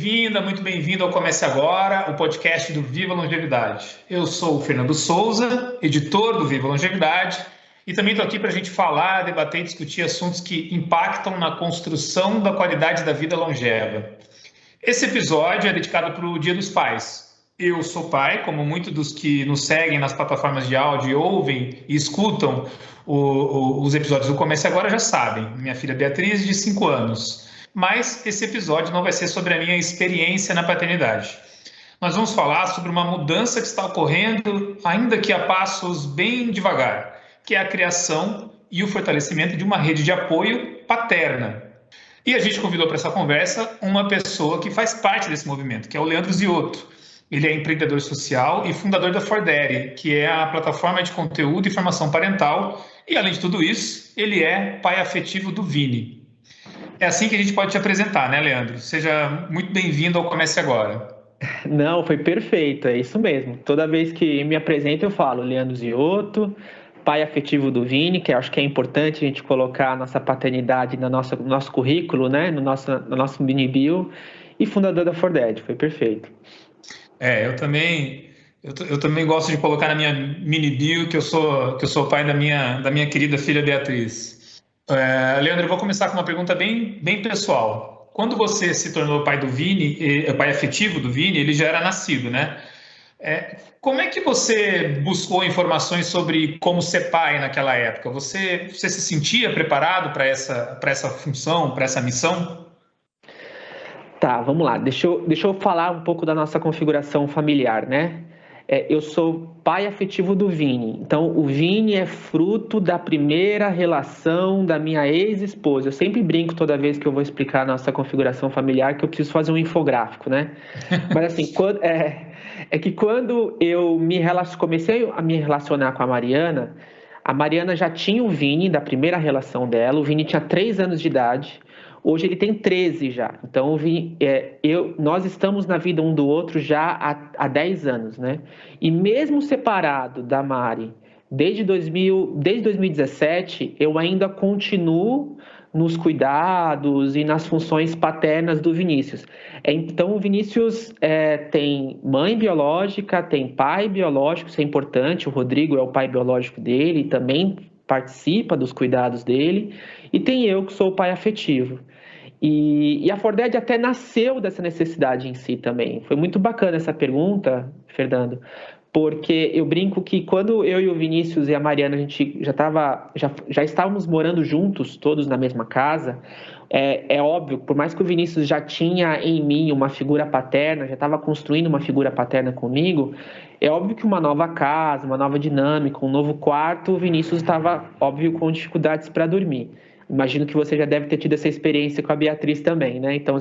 bem-vinda, muito bem-vindo ao Comece Agora, o podcast do Viva Longevidade. Eu sou o Fernando Souza, editor do Viva Longevidade, e também estou aqui para a gente falar, debater e discutir assuntos que impactam na construção da qualidade da vida longeva. Esse episódio é dedicado para o Dia dos Pais. Eu sou pai, como muitos dos que nos seguem nas plataformas de áudio, ouvem e escutam os episódios do Comece Agora já sabem. Minha filha Beatriz, de 5 anos. Mas esse episódio não vai ser sobre a minha experiência na paternidade. Nós vamos falar sobre uma mudança que está ocorrendo, ainda que a passos bem devagar, que é a criação e o fortalecimento de uma rede de apoio paterna. E a gente convidou para essa conversa uma pessoa que faz parte desse movimento, que é o Leandro Ziotto. Ele é empreendedor social e fundador da Fordere, que é a plataforma de conteúdo e formação parental. E, além de tudo isso, ele é pai afetivo do Vini. É assim que a gente pode te apresentar, né, Leandro? Seja muito bem-vindo ao Comece Agora. Não, foi perfeito, é isso mesmo. Toda vez que me apresento eu falo Leandro Ziotto, pai afetivo do Vini, que eu acho que é importante a gente colocar a nossa paternidade no nosso currículo, né, no nosso mini bio, e fundador da Fordere, foi perfeito. Eu também gosto de colocar na minha mini bio que eu sou pai da minha querida filha Beatriz. Leandro, eu vou começar com uma pergunta bem pessoal. Quando você se tornou pai do Vini, pai afetivo do Vini, ele já era nascido, né? Como é que você buscou informações sobre como ser pai naquela época? Você se sentia preparado para essa função, para essa missão? Tá, vamos lá. Deixa eu falar um pouco da nossa configuração familiar, né? Eu sou pai afetivo do Vini. Então, o Vini é fruto da primeira relação da minha ex-esposa. Eu sempre brinco toda vez que eu vou explicar a nossa configuração familiar que eu preciso fazer um infográfico, né? Mas assim, que quando eu comecei a me relacionar com a Mariana já tinha o Vini da primeira relação dela. O Vini tinha 3 anos de idade. Hoje ele tem 13 já. Então, nós estamos na vida um do outro já há 10 anos, né? E mesmo separado da Mari, desde 2017, eu ainda continuo nos cuidados e nas funções paternas do Vinícius. Então, o Vinícius tem mãe biológica, tem pai biológico, isso é importante. O Rodrigo é o pai biológico dele e também participa dos cuidados dele. E tem eu, que sou o pai afetivo. E a Fordere até nasceu dessa necessidade em si também. Foi muito bacana essa pergunta, Fernando, porque eu brinco que quando eu e o Vinícius e a Mariana, a gente já estávamos morando juntos, todos na mesma casa, é óbvio, por mais que o Vinícius já tinha em mim uma figura paterna, já estava construindo uma figura paterna comigo, é óbvio que uma nova casa, uma nova dinâmica, um novo quarto, o Vinícius estava, óbvio, com dificuldades para dormir. Imagino que você já deve ter tido essa experiência com a Beatriz também, né? Então,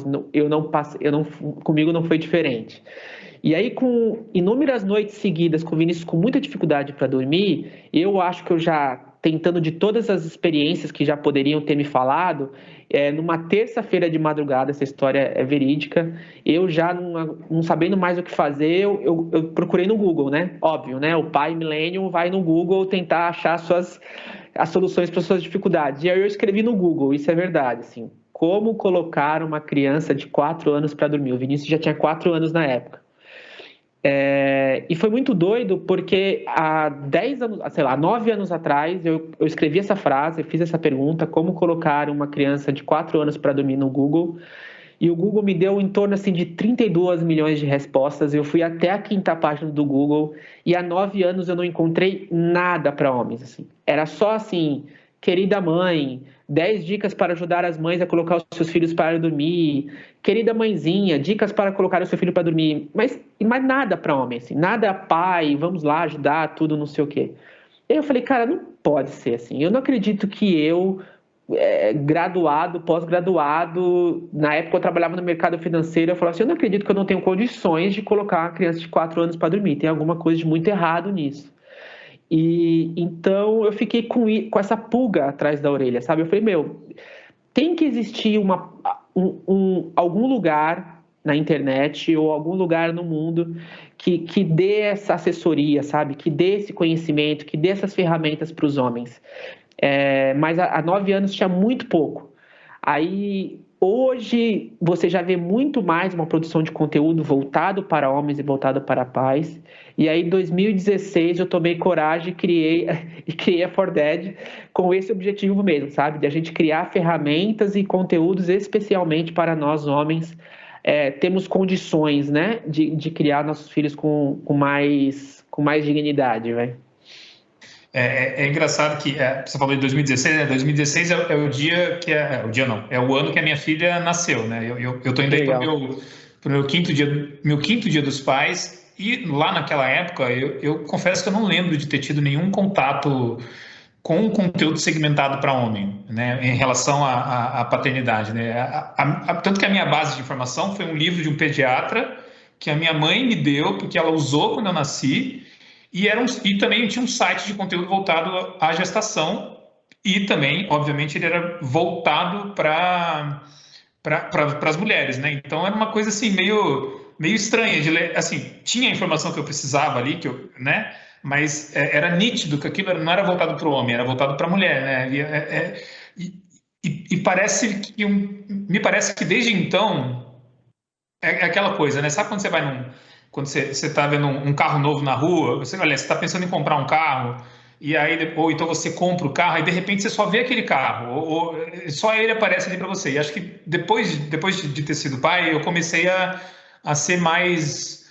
comigo não foi diferente. E aí, com inúmeras noites seguidas com o Vinícius com muita dificuldade para dormir, eu acho que eu já, tentando de todas as experiências que já poderiam ter me falado, numa terça-feira de madrugada, essa história é verídica, eu já não sabendo mais o que fazer, eu procurei no Google, né? Óbvio, né? O pai millennium vai no Google tentar achar as soluções para suas dificuldades. E aí eu escrevi no Google, isso é verdade, assim, como colocar uma criança de 4 anos para dormir. O Vinícius já tinha 4 anos na época. E foi muito doido porque há 9 anos atrás eu escrevi essa frase, fiz essa pergunta, como colocar uma criança de 4 anos para dormir no Google, e o Google me deu em torno assim, de 32 milhões de respostas. Eu fui até a 5ª página do Google e há 9 anos eu não encontrei nada para homens. Assim. Era só assim, querida mãe, 10 dicas para ajudar as mães a colocar os seus filhos para dormir, querida mãezinha, dicas para colocar o seu filho para dormir, mas nada para homem, assim, nada pai, vamos lá ajudar, tudo não sei o quê. E eu falei, cara, não pode ser assim, eu não acredito que eu, graduado, pós-graduado, na época eu trabalhava no mercado financeiro, eu falava assim, eu não acredito que eu não tenho condições de colocar uma criança de 4 anos para dormir, tem alguma coisa de muito errado nisso. E então eu fiquei com essa pulga atrás da orelha, sabe? Eu falei, tem que existir algum lugar na internet ou algum lugar no mundo que dê essa assessoria, sabe? Que dê esse conhecimento, que dê essas ferramentas para os homens. Mas há 9 anos tinha muito pouco. Aí Hoje você já vê muito mais uma produção de conteúdo voltado para homens e voltado para pais. E aí, em 2016, eu tomei coragem e criei a For Dad com esse objetivo mesmo, sabe? De a gente criar ferramentas e conteúdos especialmente para nós homens. Temos condições, né, de criar nossos filhos com mais dignidade, velho. É engraçado que você falou de 2016, né? 2016 é o dia que o dia não, é o ano que a minha filha nasceu, né? Eu tô indo aí pro meu quinto dia dos pais, e lá naquela época eu confesso que eu não lembro de ter tido nenhum contato com um conteúdo segmentado para homem, né? Em relação à paternidade, né? Tanto que a minha base de informação foi um livro de um pediatra que a minha mãe me deu porque ela usou quando eu nasci. E também tinha um site de conteúdo voltado à gestação, e também, obviamente, ele era voltado para as mulheres, né? Então era uma coisa assim meio estranha de ler. Assim, tinha a informação que eu precisava ali, né? Mas era nítido que aquilo não era voltado para o homem, era voltado para a mulher, né? Parece que me parece que desde então é aquela coisa, né? Sabe quando você vai quando você está vendo um carro novo na rua, você está pensando em comprar um carro, e aí, ou então você compra o carro, e de repente você só vê aquele carro, ou só ele aparece ali para você. E acho que depois de ter sido pai, eu comecei a ser mais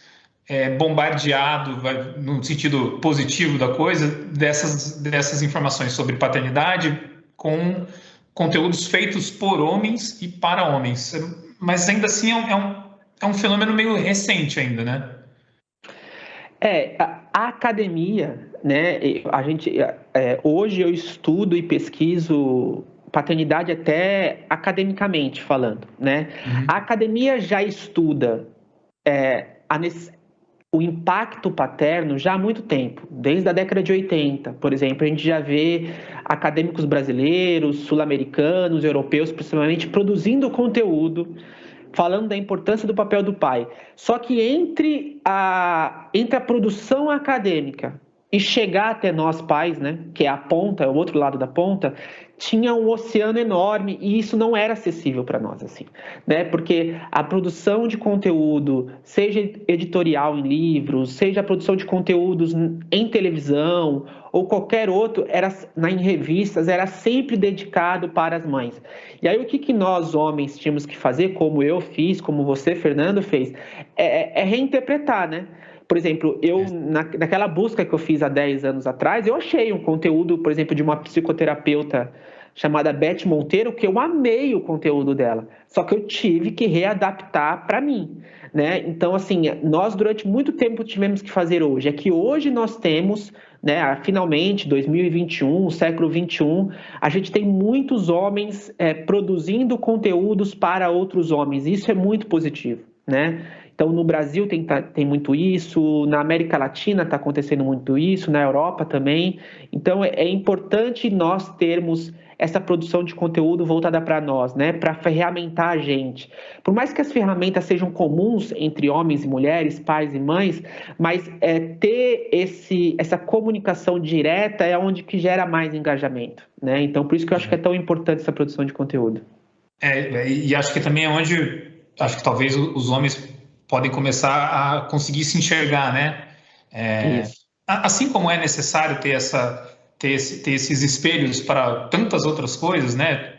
bombardeado, no sentido positivo da coisa, dessas informações sobre paternidade, com conteúdos feitos por homens e para homens. Mas ainda assim é um fenômeno meio recente ainda, né? A academia, né? Hoje eu estudo e pesquiso paternidade até academicamente falando, né? Uhum. A academia já estuda o impacto paterno já há muito tempo, desde a década de 80, por exemplo. A gente já vê acadêmicos brasileiros, sul-americanos, europeus, principalmente, produzindo conteúdo falando da importância do papel do pai. Só que entre a produção acadêmica e chegar até nós pais, né, que é a ponta, é o outro lado da ponta, tinha um oceano enorme, e isso não era acessível para nós, assim, né? Porque a produção de conteúdo, seja editorial em livros, seja a produção de conteúdos em televisão ou qualquer outro, em revistas, era sempre dedicado para as mães. E aí o que nós homens tínhamos que fazer, como eu fiz, como você, Fernando, fez, é reinterpretar, né? Por exemplo, naquela busca que eu fiz há 10 anos atrás, eu achei um conteúdo, por exemplo, de uma psicoterapeuta chamada Beth Monteiro, que eu amei o conteúdo dela, só que eu tive que readaptar para mim, né? Então, assim, nós durante muito tempo tivemos que fazer hoje, é que hoje nós temos, né, finalmente, 2021, século 21, a gente tem muitos homens produzindo conteúdos para outros homens, isso é muito positivo, né? Então, no Brasil tem muito isso, na América Latina está acontecendo muito isso, na Europa também. Então, é importante nós termos essa produção de conteúdo voltada para nós, né? Para ferramentar a gente. Por mais que as ferramentas sejam comuns entre homens e mulheres, pais e mães, mas ter essa comunicação direta é onde que gera mais engajamento, né? Então, por isso que eu acho que é tão importante essa produção de conteúdo. E acho que também é onde, acho que talvez os homens podem começar a conseguir se enxergar, né? Assim como é necessário ter esses espelhos para tantas outras coisas, né?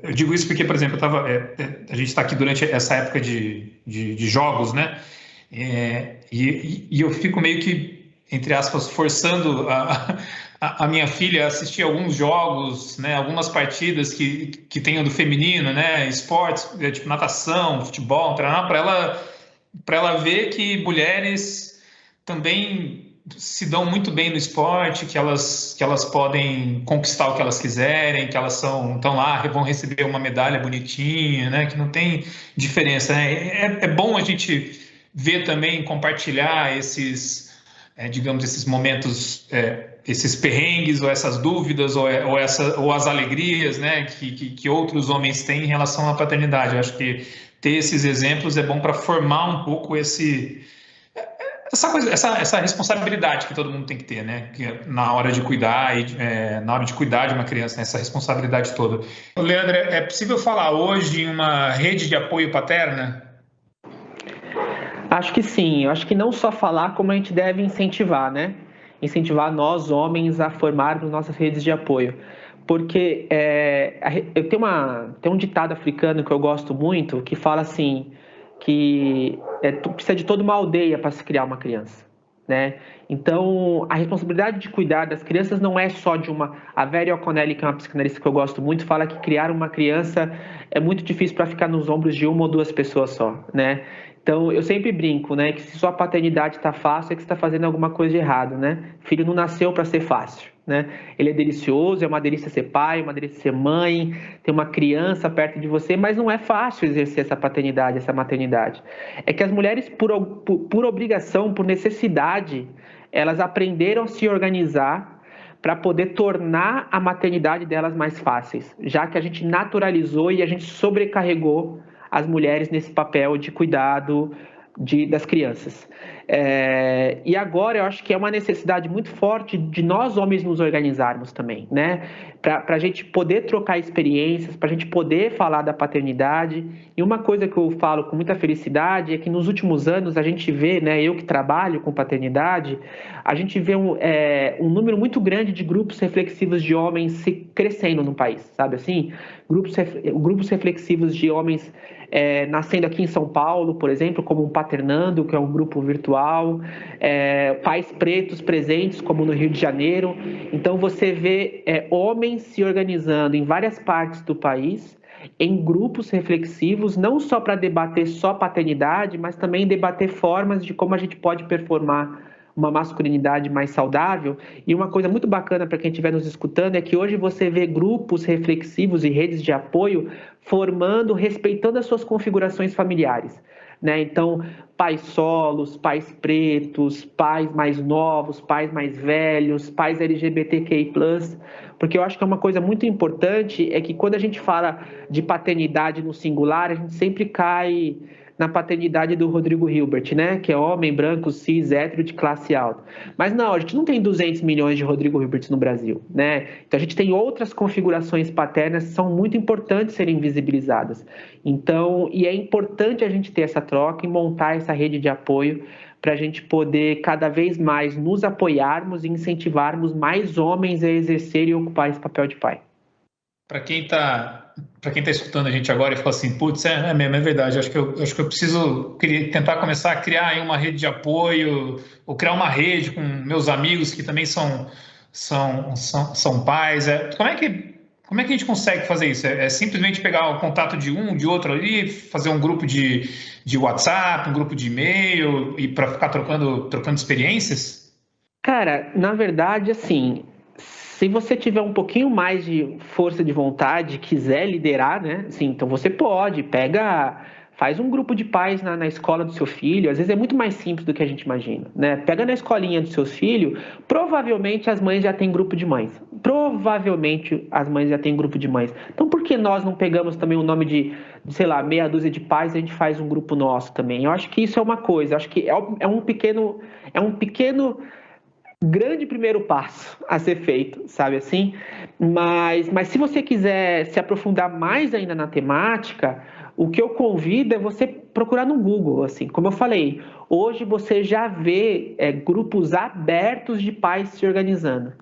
Eu digo isso porque, por exemplo, a gente está aqui durante essa época de jogos, né? E eu fico meio que, entre aspas, forçando a minha filha a assistir alguns jogos, né? Algumas partidas que tenham do feminino, né? Esportes, tipo natação, futebol, para ela ver que mulheres também se dão muito bem no esporte, que elas podem conquistar o que elas quiserem, que elas estão lá, vão receber uma medalha bonitinha, né? Que não tem diferença, né? É bom a gente ver também, compartilhar digamos, esses momentos, esses perrengues, ou essas dúvidas, ou as alegrias, né? Que outros homens têm em relação à paternidade. Eu acho que ter esses exemplos é bom para formar um pouco essa responsabilidade que todo mundo tem que ter, né? Que na hora de cuidar na hora de cuidar de uma criança, né? Essa responsabilidade toda. Leandro, é possível falar hoje em uma rede de apoio paterna? Acho que sim. Eu acho que não só falar, como a gente deve incentivar, né? Incentivar nós, homens, a formarmos nossas redes de apoio. Porque eu tenho um ditado africano que eu gosto muito, que fala assim, que tu precisa de toda uma aldeia para se criar uma criança, né? Então, a responsabilidade de cuidar das crianças não é só de uma... A Vera O'Connell, que é uma psicanalista que eu gosto muito, fala que criar uma criança é muito difícil para ficar nos ombros de uma ou duas pessoas só, né? Então, eu sempre brinco, né, que se sua paternidade está fácil, é que você está fazendo alguma coisa de errado, né? Filho não nasceu para ser fácil, né? Ele é delicioso, é uma delícia ser pai, é uma delícia ser mãe, ter uma criança perto de você, mas não é fácil exercer essa paternidade, essa maternidade. É que as mulheres, por obrigação, por necessidade, elas aprenderam a se organizar para poder tornar a maternidade delas mais fáceis, já que a gente naturalizou e a gente sobrecarregou as mulheres nesse papel de cuidado das crianças. E agora eu acho que é uma necessidade muito forte de nós homens nos organizarmos também, né? Para a gente poder trocar experiências, para a gente poder falar da paternidade. E uma coisa que eu falo com muita felicidade é que nos últimos anos a gente vê, né, eu que trabalho com paternidade, a gente vê um número muito grande de grupos reflexivos de homens se crescendo no país, sabe assim? Grupos reflexivos de homens nascendo aqui em São Paulo, por exemplo, como um Paternando, que é um grupo virtual, pais pretos presentes, como no Rio de Janeiro. Então, você vê homens se organizando em várias partes do país, em grupos reflexivos, não só para debater só paternidade, mas também debater formas de como a gente pode performar uma masculinidade mais saudável. E uma coisa muito bacana para quem estiver nos escutando é que hoje você vê grupos reflexivos e redes de apoio formando, respeitando as suas configurações familiares, né? Então, pais solos, pais pretos, pais mais novos, pais mais velhos, pais LGBTQI+, porque eu acho que é uma coisa muito importante é que quando a gente fala de paternidade no singular, a gente sempre cai na paternidade do Rodrigo Hilbert, né? Que é homem, branco, cis, hétero, de classe alta. Mas não, a gente não tem 200 milhões de Rodrigo Hilberts no Brasil, né? Então a gente tem outras configurações paternas que são muito importantes serem visibilizadas. Então, e é importante a gente ter essa troca e montar essa rede de apoio para a gente poder cada vez mais nos apoiarmos e incentivarmos mais homens a exercerem e ocupar esse papel de pai. Para quem está escutando a gente agora e fala assim, putz, mesmo, é verdade, acho que eu preciso tentar começar a criar aí uma rede de apoio, ou criar uma rede com meus amigos que também são pais. Como é que a gente consegue fazer isso? É simplesmente pegar o contato de um, de outro ali, fazer um grupo de WhatsApp, um grupo de e-mail, e para ficar trocando experiências? Cara, na verdade, assim, se você tiver um pouquinho mais de força de vontade, quiser liderar, né? Assim, então você pode, faz um grupo de pais na escola do seu filho. Às vezes é muito mais simples do que a gente imagina, né? Pega na escolinha dos seus filhos, provavelmente as mães já têm grupo de mães. Provavelmente as mães já têm grupo de mães. Então por que nós não pegamos também o nome de sei lá, meia dúzia de pais e a gente faz um grupo nosso também? Eu acho que isso é uma coisa, eu acho que é um pequeno grande primeiro passo a ser feito, sabe assim? Mas se você quiser se aprofundar mais ainda na temática, o que eu convido é você procurar no Google, assim, como eu falei, hoje você já vê grupos abertos de pais se organizando.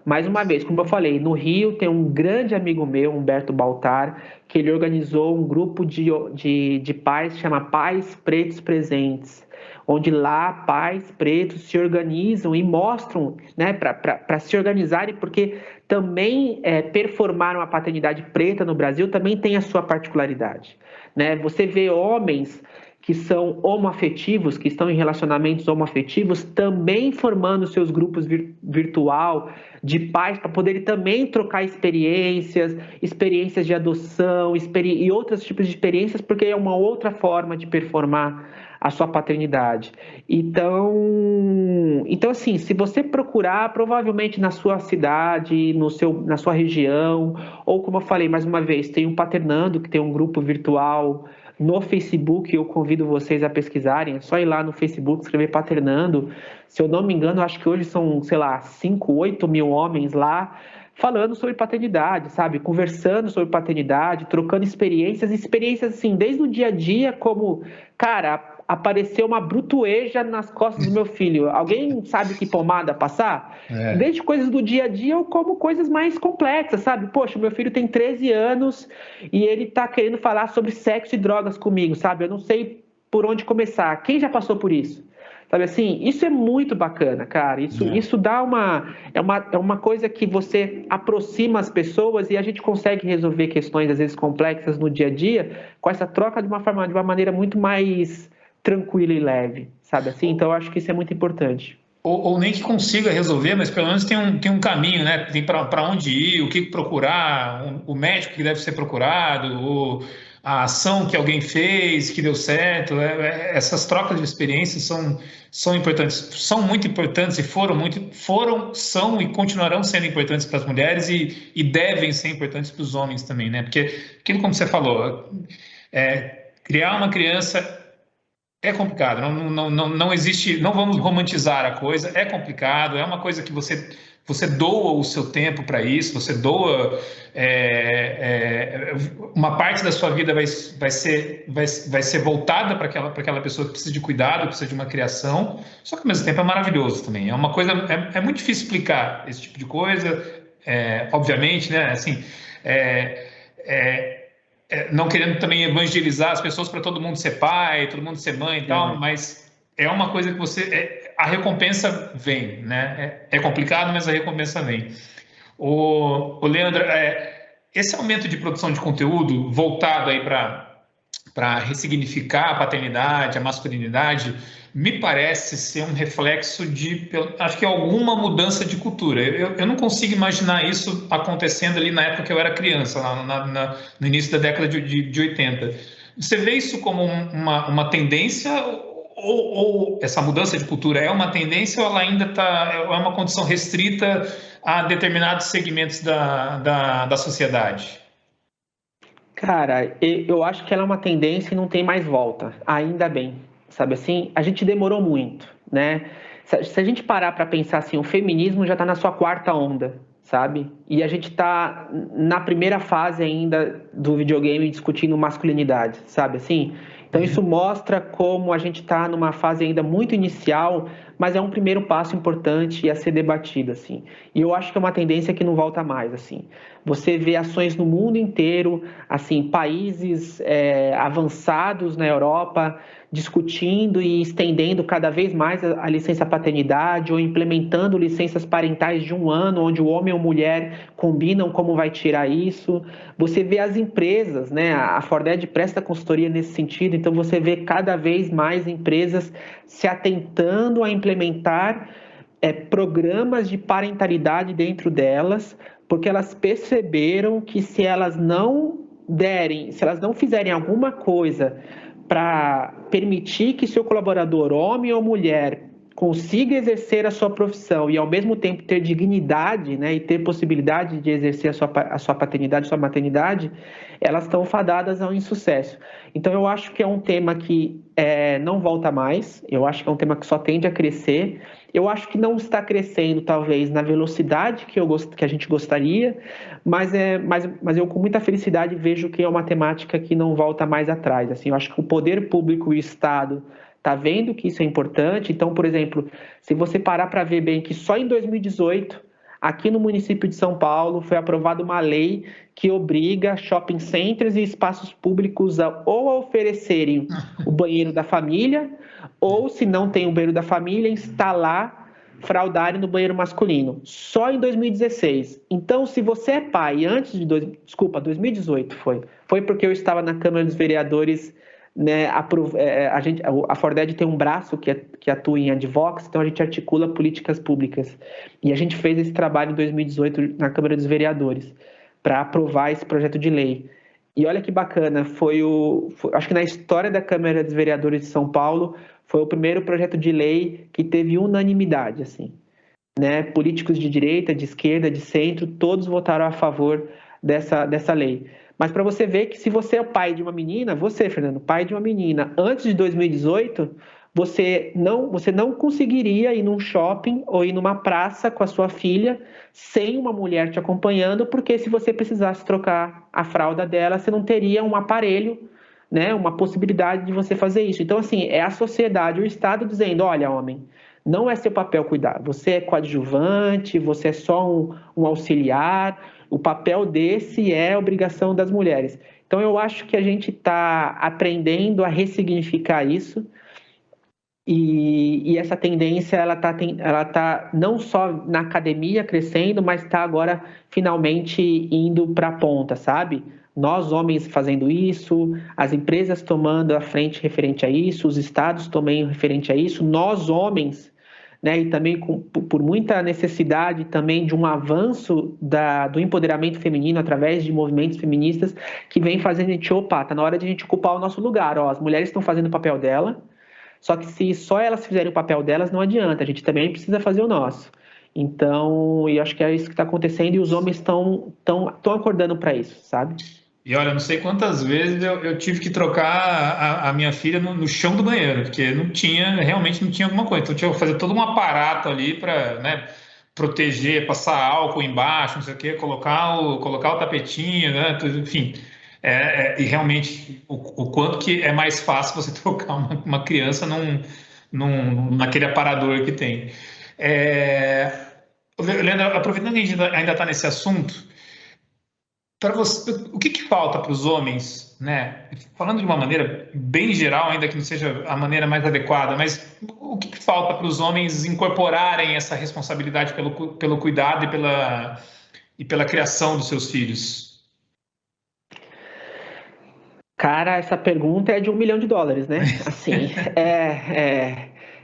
Mais uma vez, como eu falei, no Rio tem um grande amigo meu, Humberto Baltar, que ele organizou um grupo de pais que chama Pais Pretos Presentes, onde lá pais pretos se organizam e mostram, né, para se organizarem, porque também performar uma paternidade preta no Brasil também tem a sua particularidade, né? Você vê homens que são homoafetivos, que estão em relacionamentos homoafetivos, também formando seus grupos virtual de pais para poderem também trocar experiências de adoção e outros tipos de experiências, porque é uma outra forma de performar a sua paternidade. Então assim, se você procurar, provavelmente na sua cidade, na sua região, ou como eu falei mais uma vez, tem um Paternando, que tem um grupo virtual no Facebook, eu convido vocês a pesquisarem, é só ir lá no Facebook, escrever Paternando. Se eu não me engano, acho que hoje são, sei lá, 5, 8 mil homens lá falando sobre paternidade, sabe? Conversando sobre paternidade, trocando experiências assim, desde o dia a dia, como, cara, apareceu uma brutueja nas costas do meu filho. Alguém sabe que pomada passar? Desde coisas do dia a dia ou como coisas mais complexas, sabe? Poxa, meu filho tem 13 anos e ele tá querendo falar sobre sexo e drogas comigo, sabe? Eu não sei por onde começar. Quem já passou por isso? Sabe assim, isso é muito bacana, cara. Isso dá uma coisa que você aproxima as pessoas e a gente consegue resolver questões, às vezes, complexas no dia a dia com essa troca de uma maneira muito mais tranquila e leve, sabe assim? Então, eu acho que isso é muito importante. Ou nem que consiga resolver, mas pelo menos tem um caminho, né? Tem para onde ir, o que procurar, o médico que deve ser procurado, a ação que alguém fez que deu certo. Essas trocas de experiências são importantes, são muito importantes e são e continuarão sendo importantes para as mulheres e devem ser importantes para os homens também, né? Porque aquilo como você falou, criar uma criança é complicado, não existe, não vamos romantizar a coisa, é complicado, é uma coisa que você doa o seu tempo para isso, você doa uma parte da sua vida vai ser voltada para aquela pessoa que precisa de cuidado, que precisa de uma criação, só que ao mesmo tempo é maravilhoso também, é uma coisa, é muito difícil explicar esse tipo de coisa, obviamente, né, assim, não querendo também evangelizar as pessoas para todo mundo ser pai, todo mundo ser mãe e tal, mas é uma coisa que a recompensa vem, né? É complicado, mas a recompensa vem. O Leandro, esse aumento de produção de conteúdo voltado aí para ressignificar a paternidade, a masculinidade, me parece ser um reflexo acho que alguma mudança de cultura. Eu não consigo imaginar isso acontecendo ali na época que eu era criança, lá no início da década de 80. Você vê isso como uma tendência ou essa mudança de cultura é uma tendência ou ela ainda é uma condição restrita a determinados segmentos da sociedade? Cara, eu acho que ela é uma tendência e não tem mais volta, ainda bem, sabe assim? A gente demorou muito, né? Se a gente parar para pensar assim, o feminismo já está na sua quarta onda, sabe? E a gente está na primeira fase ainda do videogame discutindo masculinidade, sabe assim? Então isso mostra como a gente está numa fase ainda muito inicial, mas é um primeiro passo importante a ser debatido, assim. E eu acho que é uma tendência que não volta mais, assim. Você vê ações no mundo inteiro, assim, países avançados na Europa discutindo e estendendo cada vez mais a licença paternidade ou implementando licenças parentais de 1 ano, onde o homem ou mulher combinam como vai tirar isso. Você vê as empresas, né? A Forded presta consultoria nesse sentido, então você vê cada vez mais empresas se atentando a implementar programas de parentalidade dentro delas, porque elas perceberam que se elas não fizerem alguma coisa para permitir que seu colaborador, homem ou mulher, consiga exercer a sua profissão e ao mesmo tempo ter dignidade, né, e ter possibilidade de exercer a sua paternidade, a sua maternidade, elas estão fadadas ao insucesso. Então eu acho que é um tema que não volta mais, eu acho que é um tema que só tende a crescer. Eu acho que não está crescendo, talvez, na velocidade que a gente gostaria, mas eu, com muita felicidade, vejo que é uma temática que não volta mais atrás. Assim, eu acho que o poder público e o Estado está vendo que isso é importante. Então, por exemplo, se você parar para ver bem que só em 2018, aqui no município de São Paulo, foi aprovada uma lei que obriga shopping centers e espaços públicos ou a oferecerem o banheiro da família, ou, se não tem o banheiro da família, instalar fraldário no banheiro masculino. Só em 2016. Então, se você é pai antes de... 2018 foi. Foi porque eu estava na Câmara dos Vereadores, né, a Forded tem um braço que atua em advocacy, então a gente articula políticas públicas. E a gente fez esse trabalho em 2018 na Câmara dos Vereadores para aprovar esse projeto de lei. E olha que bacana, acho que na história da Câmara dos Vereadores de São Paulo, foi o primeiro projeto de lei que teve unanimidade, assim, né? Políticos de direita, de esquerda, de centro, todos votaram a favor dessa lei. Mas para você ver que se você é o pai de uma menina, você, Fernando, pai de uma menina, antes de 2018, você não conseguiria ir num shopping ou ir numa praça com a sua filha sem uma mulher te acompanhando, porque se você precisasse trocar a fralda dela, você não teria um aparelho, né, uma possibilidade de você fazer isso. Então, assim, é a sociedade, o Estado dizendo, olha, homem, não é seu papel cuidar, você é coadjuvante, você é só um auxiliar, o papel desse é a obrigação das mulheres. Então, eu acho que a gente está aprendendo a ressignificar isso, e essa tendência ela tá não só na academia crescendo, mas está agora finalmente indo para a ponta, sabe? Nós homens fazendo isso, as empresas tomando a frente referente a isso, os estados também referente a isso, nós homens, né? E também por muita necessidade também de um avanço do empoderamento feminino através de movimentos feministas que vem fazendo a gente, opa, tá na hora de a gente ocupar o nosso lugar, ó, as mulheres estão fazendo o papel dela. Só que se só elas fizerem o papel delas, não adianta, a gente também precisa fazer o nosso. Então, eu acho que é isso que está acontecendo e os homens estão acordando para isso, sabe? E olha, não sei quantas vezes eu tive que trocar a minha filha no chão do banheiro, porque realmente não tinha alguma coisa. Então tinha que fazer todo um aparato ali para, né, proteger, passar álcool embaixo, não sei o quê, colocar o tapetinho, né, enfim. E realmente o quanto que é mais fácil você trocar uma criança naquele aparador que tem. É, Leandro, aproveitando que a gente ainda está nesse assunto, para você, o que falta para os homens, né? Falando de uma maneira bem geral, ainda que não seja a maneira mais adequada, mas o que falta para os homens incorporarem essa responsabilidade pelo cuidado e pela criação dos seus filhos? Cara, essa pergunta é de $1 milhão, né? Assim,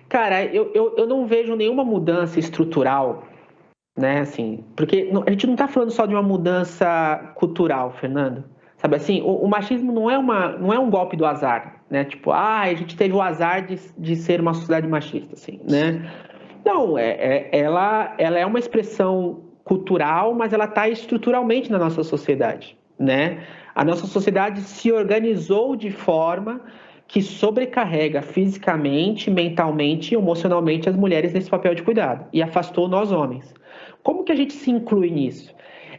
cara, eu não vejo nenhuma mudança estrutural, né? Assim, porque a gente não está falando só de uma mudança cultural, Fernando. Sabe assim, o machismo não é um golpe do azar, né? Tipo, a gente teve o azar de ser uma sociedade machista, assim, né? Não, ela é uma expressão cultural, mas ela está estruturalmente na nossa sociedade, né? A nossa sociedade se organizou de forma que sobrecarrega fisicamente, mentalmente e emocionalmente as mulheres nesse papel de cuidado e afastou nós homens. Como que a gente se inclui nisso?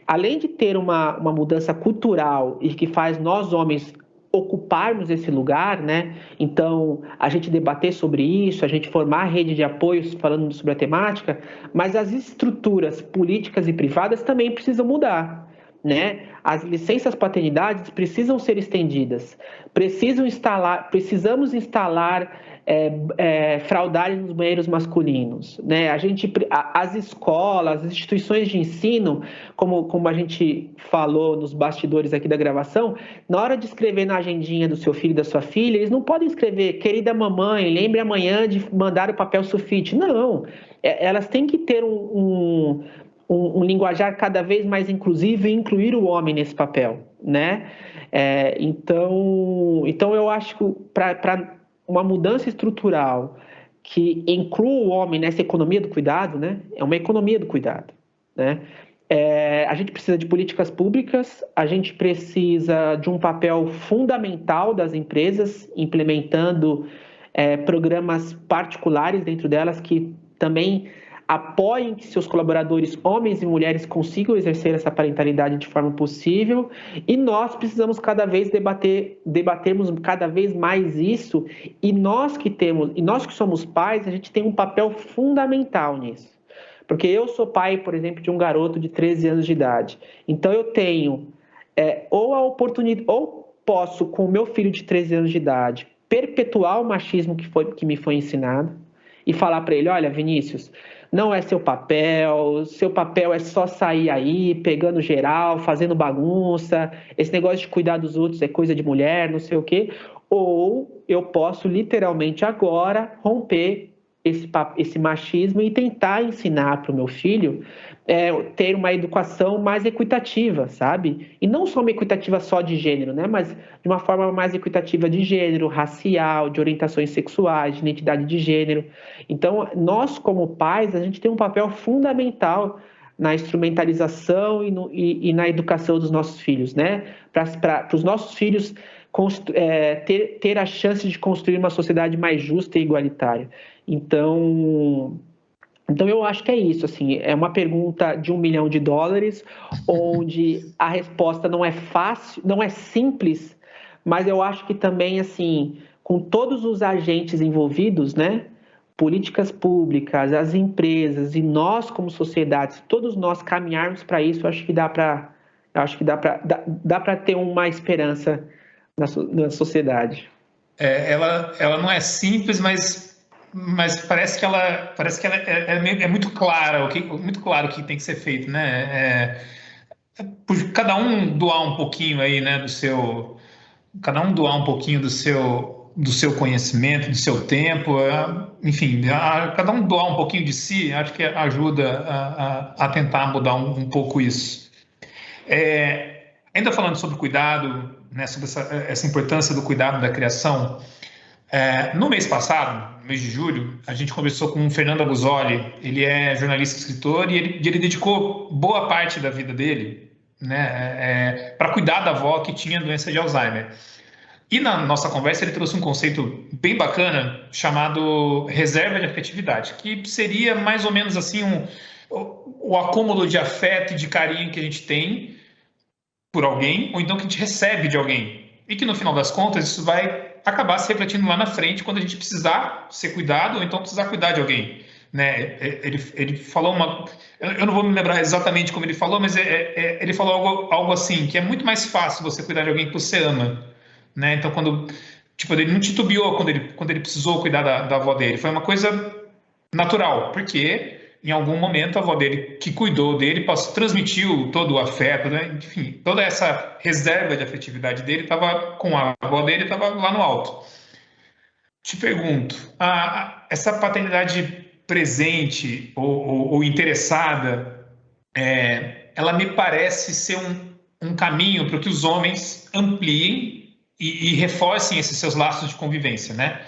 Além de ter uma mudança cultural e que faz nós homens ocuparmos esse lugar, né? Então, a gente debater sobre isso, a gente formar rede de apoios falando sobre a temática, mas as estruturas políticas e privadas também precisam mudar, né? As licenças paternidades precisam ser estendidas, precisamos instalar fraldários nos banheiros masculinos, né? As escolas, as instituições de ensino, como a gente falou nos bastidores aqui da gravação, na hora de escrever na agendinha do seu filho e da sua filha, eles não podem escrever, querida mamãe, lembre amanhã de mandar o papel sulfite. Não, elas têm que ter um linguajar cada vez mais inclusivo e incluir o homem nesse papel, né? Então eu acho que para uma mudança estrutural que inclua o homem nessa economia do cuidado, né? É uma economia do cuidado, né? A gente precisa de políticas públicas, a gente precisa de um papel fundamental das empresas implementando programas particulares dentro delas que também apoiem que seus colaboradores, homens e mulheres, consigam exercer essa parentalidade de forma possível, e nós precisamos cada vez debatermos cada vez mais isso, e nós que somos pais, a gente tem um papel fundamental nisso. Porque eu sou pai, por exemplo, de um garoto de 13 anos de idade. Então eu tenho ou a oportunidade, ou posso, com o meu filho de 13 anos de idade, perpetuar o machismo que me foi ensinado e falar para ele, olha, Vinícius, não é seu papel é só sair aí, pegando geral, fazendo bagunça, esse negócio de cuidar dos outros é coisa de mulher, não sei o quê. Ou eu posso literalmente agora romper esse machismo e tentar ensinar para o meu filho ter uma educação mais equitativa, sabe? E não só uma equitativa só de gênero, né? Mas de uma forma mais equitativa de gênero, racial, de orientações sexuais, de identidade de gênero. Então, nós como pais, a gente tem um papel fundamental na instrumentalização e na educação dos nossos filhos, né? Para os nossos filhos ter a chance de construir uma sociedade mais justa e igualitária. Então eu acho que é isso, assim, é uma pergunta de $1 milhão, onde a resposta não é fácil, não é simples, mas eu acho que também, assim, com todos os agentes envolvidos, né, políticas públicas, as empresas e nós como sociedade, se todos nós caminharmos para isso, eu acho que dá para ter uma esperança na sociedade. Ela não é simples, mas parece que ela é muito clara, muito claro o que tem que ser feito, né? Por cada um doar um pouquinho aí, né, cada um doar um pouquinho do seu conhecimento, do seu tempo, enfim, cada um doar um pouquinho de si, acho que ajuda a tentar mudar um pouco isso. Ainda falando sobre cuidado, né, sobre essa importância do cuidado da criação, no mês passado, no mês de julho, a gente conversou com o Fernando Abusoli. Ele é jornalista e escritor e ele dedicou boa parte da vida dele, né, para cuidar da avó que tinha doença de Alzheimer. E na nossa conversa ele trouxe um conceito bem bacana chamado reserva de afetividade, que seria mais ou menos assim o acúmulo de afeto e de carinho que a gente tem por alguém, ou então que a gente recebe de alguém. E que no final das contas isso vai acabar se refletindo lá na frente quando a gente precisar ser cuidado ou então precisar cuidar de alguém, né? Ele falou eu não vou me lembrar exatamente como ele falou, mas ele falou algo assim, que é muito mais fácil você cuidar de alguém que você ama, né? Então ele não titubeou quando ele precisou cuidar da avó dele, foi uma coisa natural, porque em algum momento a avó dele, que cuidou dele, transmitiu todo o afeto, né? Enfim, toda essa reserva de afetividade dele estava com a avó dele, estava lá no alto. Te pergunto, essa paternidade presente ou interessada, ela me parece ser um caminho para que os homens ampliem e reforcem esses seus laços de convivência, né?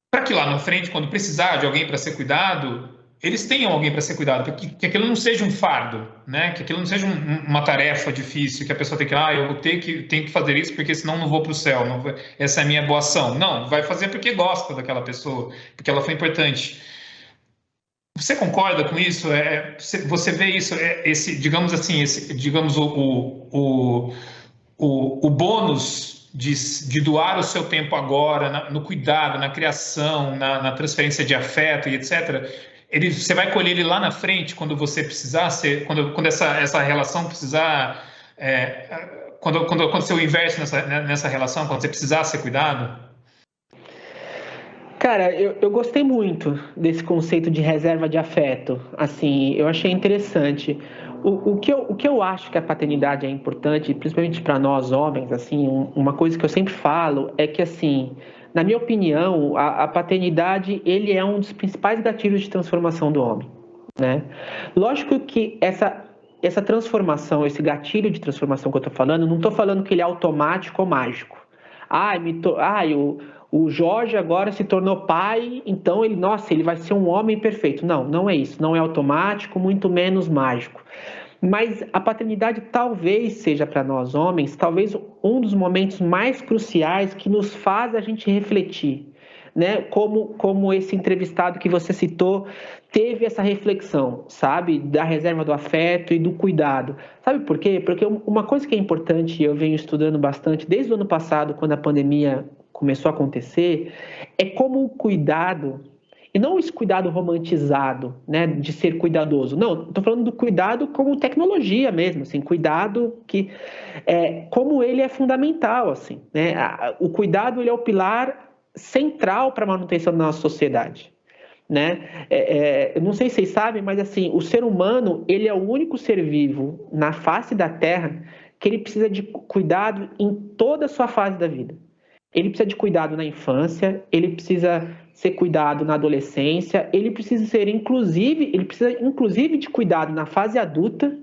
Para que lá na frente, quando precisar de alguém para ser cuidado, eles tenham alguém para ser cuidado, que aquilo não seja um fardo, né? Que aquilo não seja uma tarefa difícil, que a pessoa tem que, eu vou tenho que fazer isso porque senão não vou para o céu, essa é a minha boa ação. Não, vai fazer porque gosta daquela pessoa, porque ela foi importante. Você concorda com isso? Você vê isso, digamos assim, o bônus de doar o seu tempo agora, no cuidado, na criação, na transferência de afeto e etc., você vai colher ele lá na frente, quando você precisar quando essa relação precisar, quando acontecer o inverso nessa relação, quando você precisar ser cuidado? Cara, eu gostei muito desse conceito de reserva de afeto. Assim, eu achei interessante. O que eu acho que a paternidade é importante, principalmente para nós homens, assim, uma coisa que eu sempre falo é que, assim, na minha opinião, a paternidade ele é um dos principais gatilhos de transformação do homem, né? Lógico que essa transformação, esse gatilho de transformação que eu estou falando, não estou falando que ele é automático ou mágico. O Jorge agora se tornou pai, então ele vai ser um homem perfeito. Não, não é isso. Não é automático, muito menos mágico. Mas a paternidade talvez seja para nós homens, talvez um dos momentos mais cruciais que nos faz a gente refletir, né? Como esse entrevistado que você citou teve essa reflexão, sabe? Da reserva do afeto e do cuidado. Sabe por quê? Porque uma coisa que é importante, eu venho estudando bastante desde o ano passado, quando a pandemia começou a acontecer, é como o cuidado, e não esse cuidado romantizado, né, de ser cuidadoso. Não, estou falando do cuidado como tecnologia mesmo, assim, cuidado que como ele é fundamental, assim, né? O cuidado ele é o pilar central para a manutenção da nossa sociedade, né? Eu não sei se vocês sabem, mas assim, o ser humano ele é o único ser vivo na face da Terra que ele precisa de cuidado em toda a sua fase da vida. Ele precisa de cuidado na infância, ele precisa ser cuidado na adolescência, ele precisa inclusive de cuidado na fase adulta,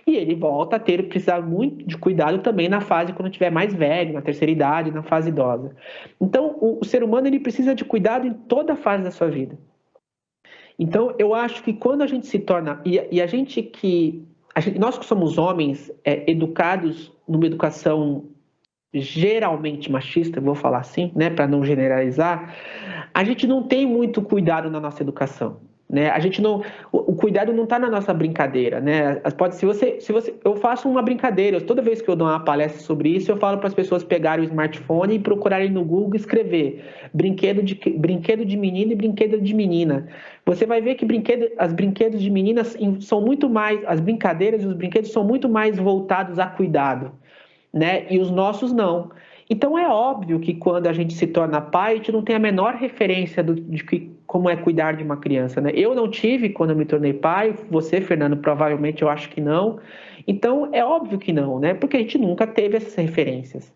e ele volta a precisar muito de cuidado também na fase quando estiver mais velho, na terceira idade, na fase idosa. Então, o ser humano ele precisa de cuidado em toda a fase da sua vida. Então, eu acho que quando a gente se torna... nós que somos homens educados numa educação geralmente machista, vou falar assim, né, para não generalizar, a gente não tem muito cuidado na nossa educação, né? A gente não, o cuidado não está na nossa brincadeira, né? Pode, se você, eu faço uma brincadeira, toda vez que eu dou uma palestra sobre isso, eu falo para as pessoas pegarem o smartphone e procurarem no Google e escrever brinquedo de menino e brinquedo de menina. Você vai ver que as brinquedos de meninas são muito mais, as brincadeiras e os brinquedos são muito mais voltados a cuidado, né? E os nossos não. Então é óbvio que quando a gente se torna pai, a gente não tem a menor referência de como é cuidar de uma criança, né? Eu não tive quando eu me tornei pai, você, Fernando, provavelmente eu acho que não. Então é óbvio que não, né? Porque a gente nunca teve essas referências.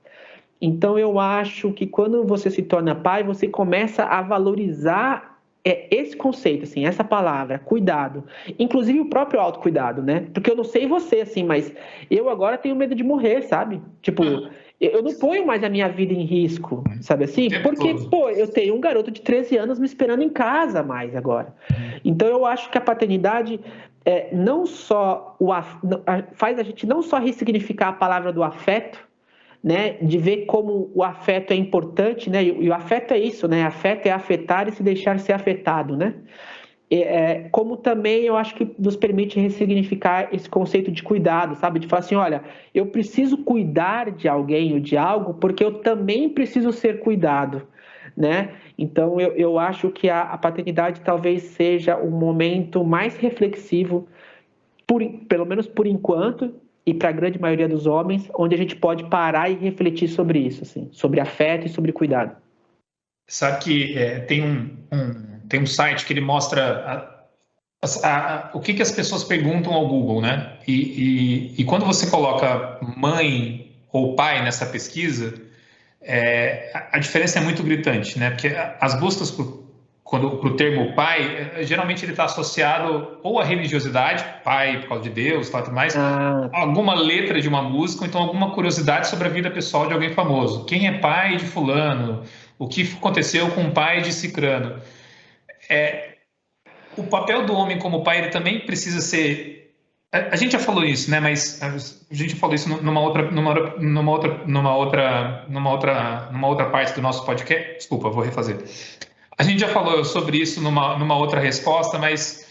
Então eu acho que quando você se torna pai, você começa a valorizar esse conceito, assim, essa palavra, cuidado. Inclusive o próprio autocuidado, né? Porque eu não sei você, assim, mas eu agora tenho medo de morrer, sabe? Tipo, eu não ponho mais a minha vida em risco, sabe assim? Porque, pô, eu tenho um garoto de 13 anos me esperando em casa mais agora. Então eu acho que a paternidade não só faz a gente não só ressignificar a palavra do afeto, né, de ver como o afeto é importante, né, e o afeto é isso, né, afeto é afetar e se deixar ser afetado, né, como também eu acho que nos permite ressignificar esse conceito de cuidado, sabe, de falar assim, olha, eu preciso cuidar de alguém ou de algo porque eu também preciso ser cuidado, né, então eu acho que a paternidade talvez seja o momento mais reflexivo, pelo menos por enquanto, e para a grande maioria dos homens, onde a gente pode parar e refletir sobre isso, assim, sobre afeto e sobre cuidado. Sabe que tem um site que ele mostra o que as pessoas perguntam ao Google, né? E quando você coloca mãe ou pai nessa pesquisa, a diferença é muito gritante, né? Porque as buscas para o termo pai, geralmente ele está associado ou à religiosidade, pai por causa de Deus, tal, tudo mais, alguma letra de uma música, ou então alguma curiosidade sobre a vida pessoal de alguém famoso. Quem é pai de fulano? O que aconteceu com o pai de cicrano? O papel do homem como pai, ele também precisa ser... A gente já falou isso, né? Mas a gente falou isso numa outra parte do nosso podcast. Desculpa, vou refazer. A gente já falou sobre isso numa outra resposta, mas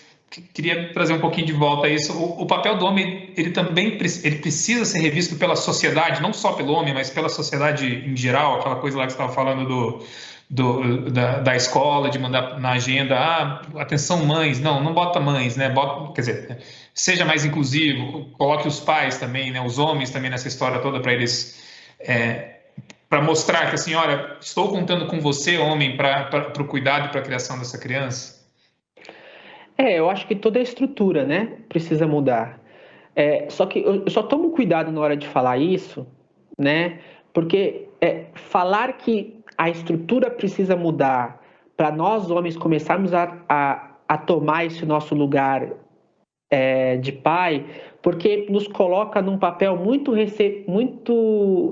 queria trazer um pouquinho de volta a isso. O papel do homem, ele também ele precisa ser revisto pela sociedade, não só pelo homem, mas pela sociedade em geral, aquela coisa lá que você estava falando da escola, de mandar na agenda, atenção mães, não bota mães, né? Quer dizer, seja mais inclusivo, coloque os pais também, né? Os homens também nessa história toda para eles... para mostrar que, assim, olha, estou contando com você, homem, para o cuidado e para a criação dessa criança? Eu acho que toda a estrutura, né, precisa mudar. Só que eu só tomo cuidado na hora de falar isso, né, porque falar que a estrutura precisa mudar para nós, homens, começarmos a tomar esse nosso lugar de pai, porque nos coloca num papel muito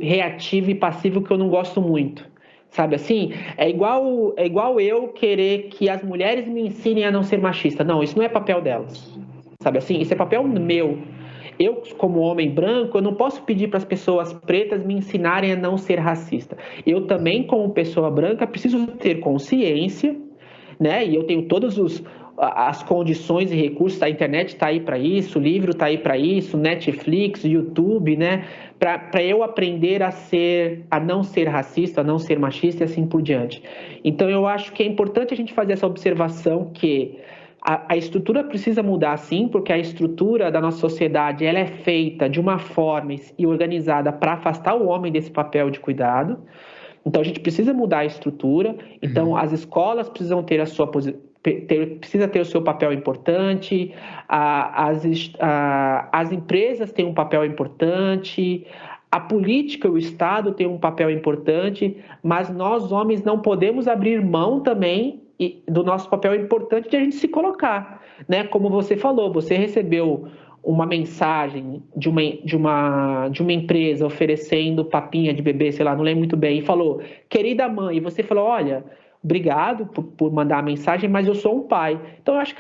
reativo e passivo que eu não gosto muito. Sabe assim? É igual eu querer que as mulheres me ensinem a não ser machista. Não, isso não é papel delas. Sabe assim? Isso é papel meu. Eu, como homem branco, eu não posso pedir para as pessoas pretas me ensinarem a não ser racista. Eu também, como pessoa branca, preciso ter consciência, né? E eu tenho todos as condições e recursos, a internet está aí para isso, o livro está aí para isso, Netflix, YouTube, né? Para eu aprender a não ser racista, a não ser machista e assim por diante. Então eu acho que é importante a gente fazer essa observação que a estrutura precisa mudar sim, porque a estrutura da nossa sociedade ela é feita de uma forma e organizada para afastar o homem desse papel de cuidado. Então a gente precisa mudar a estrutura. Então as escolas precisam ter precisa ter o seu papel importante, as empresas têm um papel importante, a política, o Estado tem um papel importante, mas nós homens não podemos abrir mão também do nosso papel importante de a gente se colocar, né? Como você falou, você recebeu uma mensagem de uma empresa oferecendo papinha de bebê, sei lá, não lembro muito bem, e falou, querida mãe, e você falou, olha, obrigado por mandar a mensagem, mas eu sou um pai. Então, eu acho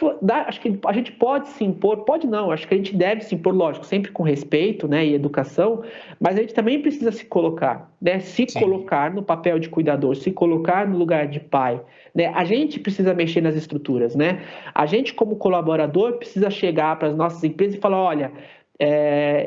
que a gente pode se impor, pode não, acho que a gente deve se impor, lógico, sempre com respeito, né, e educação, mas a gente também precisa se colocar, né, se Sim. colocar no papel de cuidador, se colocar no lugar de pai, né, a gente precisa mexer nas estruturas, né, a gente como colaborador precisa chegar para as nossas empresas e falar, olha,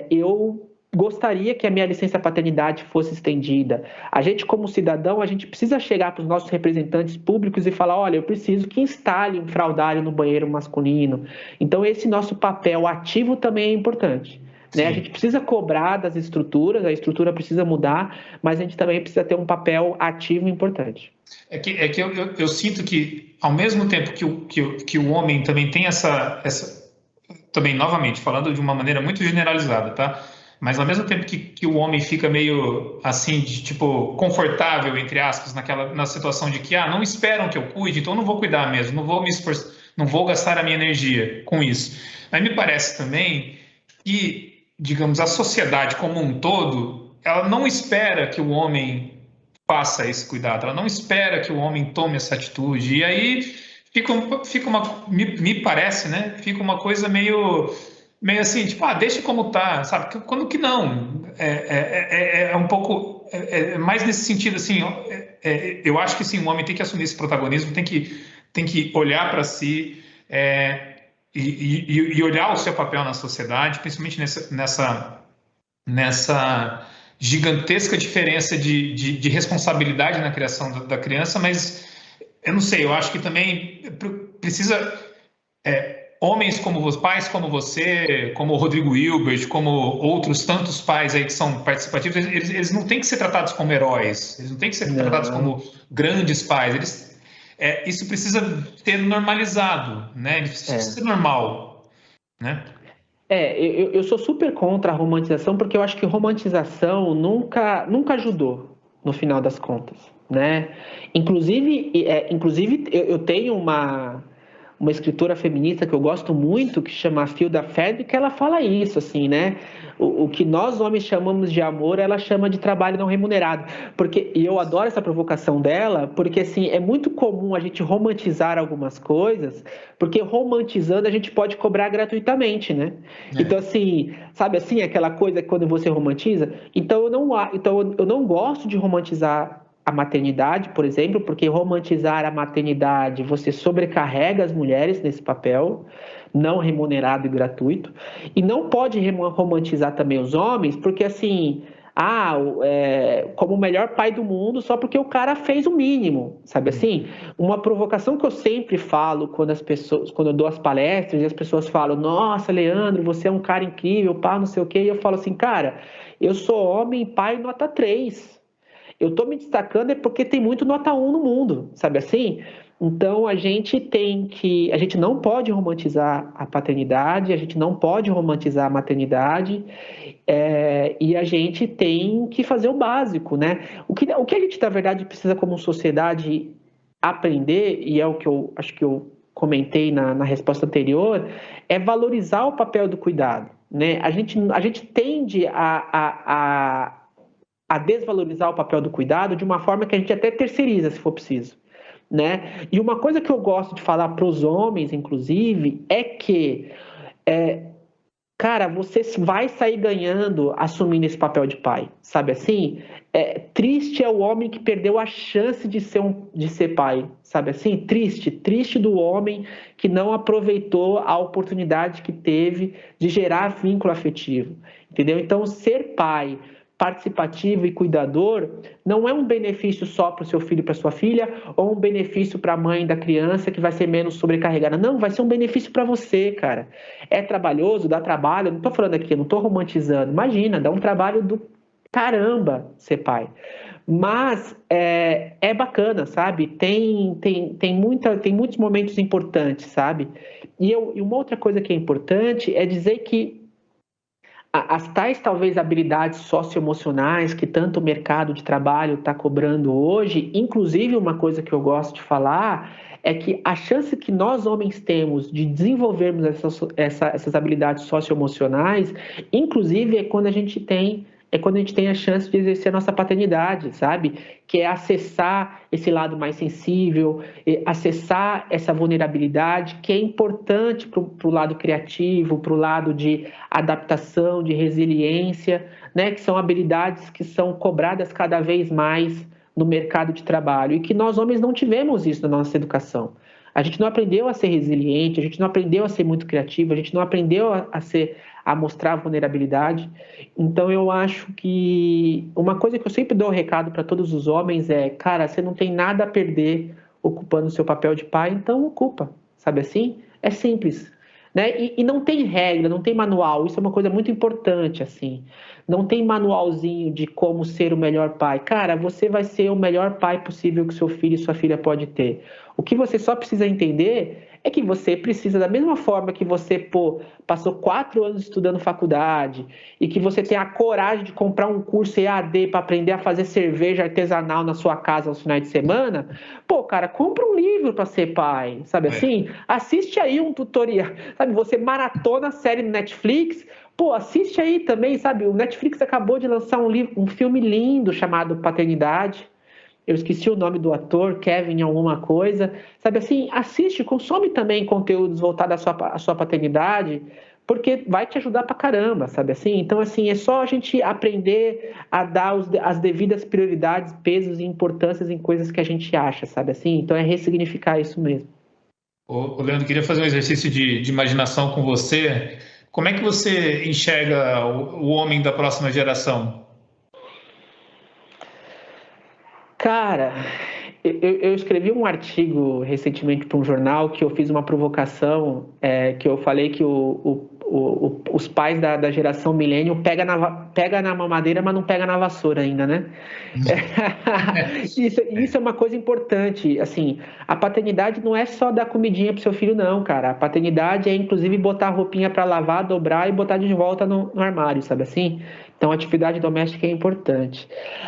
eu gostaria que a minha licença paternidade fosse estendida. A gente, como cidadão, a gente precisa chegar para os nossos representantes públicos e falar, olha, eu preciso que instale um fraldário no banheiro masculino. Então, esse nosso papel ativo também é importante. Né? A gente precisa cobrar das estruturas, a estrutura precisa mudar, mas a gente também precisa ter um papel ativo importante. É que eu sinto que, ao mesmo tempo que o homem também tem essa... Também, novamente, falando de uma maneira muito generalizada, tá? Mas ao mesmo tempo que o homem fica meio assim, de tipo, confortável, entre aspas, na situação de que, não esperam que eu cuide, então eu não vou cuidar mesmo, não vou me esforçar, não vou gastar a minha energia com isso. Mas me parece também que, digamos, a sociedade como um todo, ela não espera que o homem faça esse cuidado, ela não espera que o homem tome essa atitude, e aí me parece, né, fica uma coisa meio assim, tipo, deixa como tá, sabe? Quando que não? É um pouco mais nesse sentido, assim, eu acho que sim, o homem tem que assumir esse protagonismo, tem que olhar para si e olhar o seu papel na sociedade, principalmente nessa gigantesca diferença de responsabilidade na criação da criança, mas eu não sei, eu acho que também precisa... homens como pais como você, como o Rodrigo Hilbert, como outros tantos pais aí que são participativos, eles não têm que ser tratados como heróis, eles não têm que ser tratados como grandes pais. Isso precisa ser normalizado, né? Isso precisa ser normal, né? Eu sou super contra a romantização, porque eu acho que romantização nunca ajudou, no final das contas, né? Inclusive eu tenho uma escritora feminista que eu gosto muito, que chama Filda Ferd, que ela fala isso, assim, né? O que nós homens chamamos de amor, ela chama de trabalho não remunerado. E eu adoro essa provocação dela, porque, assim, é muito comum a gente romantizar algumas coisas, porque romantizando a gente pode cobrar gratuitamente, né? Então, assim, sabe assim, aquela coisa que quando você romantiza? Então, eu não gosto de romantizar a maternidade, por exemplo, porque romantizar a maternidade, você sobrecarrega as mulheres nesse papel, não remunerado e gratuito, e não pode romantizar também os homens, porque assim, como o melhor pai do mundo, só porque o cara fez o mínimo, sabe assim? Uma provocação que eu sempre falo quando eu dou as palestras e as pessoas falam, nossa, Leandro, você é um cara incrível, pá, não sei o quê, e eu falo assim, cara, eu sou homem, pai, nota 3. Eu estou me destacando porque tem muito nota 1 no mundo, sabe assim? Então, a gente não pode romantizar a paternidade, a gente não pode romantizar a maternidade, e a gente tem que fazer o básico, né? O que a gente, na verdade, precisa como sociedade aprender, e é o que eu acho que eu comentei na resposta anterior, é valorizar o papel do cuidado, né? A gente tende a desvalorizar o papel do cuidado de uma forma que a gente até terceiriza, se for preciso, né? E uma coisa que eu gosto de falar para os homens, inclusive, é que, cara, você vai sair ganhando assumindo esse papel de pai, sabe assim? Triste é o homem que perdeu a chance de ser pai, sabe assim? Triste do homem que não aproveitou a oportunidade que teve de gerar vínculo afetivo, entendeu? Então, ser pai participativo e cuidador não é um benefício só para o seu filho e para sua filha, ou um benefício para a mãe da criança que vai ser menos sobrecarregada. Não, vai ser um benefício para você, cara. É trabalhoso, dá trabalho. Não estou falando aqui, não estou romantizando. Imagina, dá um trabalho do caramba ser pai. Mas é bacana, sabe? Tem muitos momentos importantes, sabe? E uma outra coisa que é importante é dizer que as tais, talvez, habilidades socioemocionais que tanto o mercado de trabalho está cobrando hoje, inclusive uma coisa que eu gosto de falar é que a chance que nós homens temos de desenvolvermos essas habilidades socioemocionais, inclusive, é quando a gente tem é quando a gente tem a chance de exercer a nossa paternidade, sabe? Que é acessar esse lado mais sensível, acessar essa vulnerabilidade, que é importante para o lado criativo, para o lado de adaptação, de resiliência, né? Que são habilidades que são cobradas cada vez mais no mercado de trabalho e que nós homens não tivemos isso na nossa educação. A gente não aprendeu a ser resiliente, a gente não aprendeu a ser muito criativo, a gente não aprendeu a mostrar vulnerabilidade. Então eu acho que uma coisa que eu sempre dou recado para todos os homens é, cara, você não tem nada a perder ocupando o seu papel de pai, então ocupa, sabe assim? É simples. Né? E não tem regra, não tem manual, isso é uma coisa muito importante, assim. Não tem manualzinho de como ser o melhor pai. Cara, você vai ser o melhor pai possível que seu filho e sua filha pode ter. O que você só precisa entender é que você precisa, da mesma forma que você passou 4 anos estudando faculdade e que você tem a coragem de comprar um curso EAD para aprender a fazer cerveja artesanal na sua casa aos finais de semana, cara, compra um livro para ser pai, sabe assim? Assiste aí um tutorial, sabe? Você maratona a série no Netflix, assiste aí também, sabe? O Netflix acabou de lançar um filme lindo chamado Paternidade. Eu esqueci o nome do ator, Kevin alguma coisa. Sabe assim, assiste, consome também conteúdos voltados à sua paternidade, porque vai te ajudar pra caramba, sabe assim? Então, assim, é só a gente aprender a dar as devidas prioridades, pesos e importâncias em coisas que a gente acha, sabe assim? Então, é ressignificar isso mesmo. Ô, Leandro, queria fazer um exercício de imaginação com você. Como é que você enxerga o homem da próxima geração? Cara, eu escrevi um artigo recentemente para um jornal que eu fiz uma provocação, que eu falei que os pais da geração millennial pega na mamadeira, mas não pega na vassoura ainda, né? Isso é uma coisa importante. Assim, a paternidade não é só dar comidinha pro seu filho, não, cara. A paternidade é, inclusive, botar a roupinha para lavar, dobrar e botar de volta no armário, sabe assim? Então, a atividade doméstica é importante.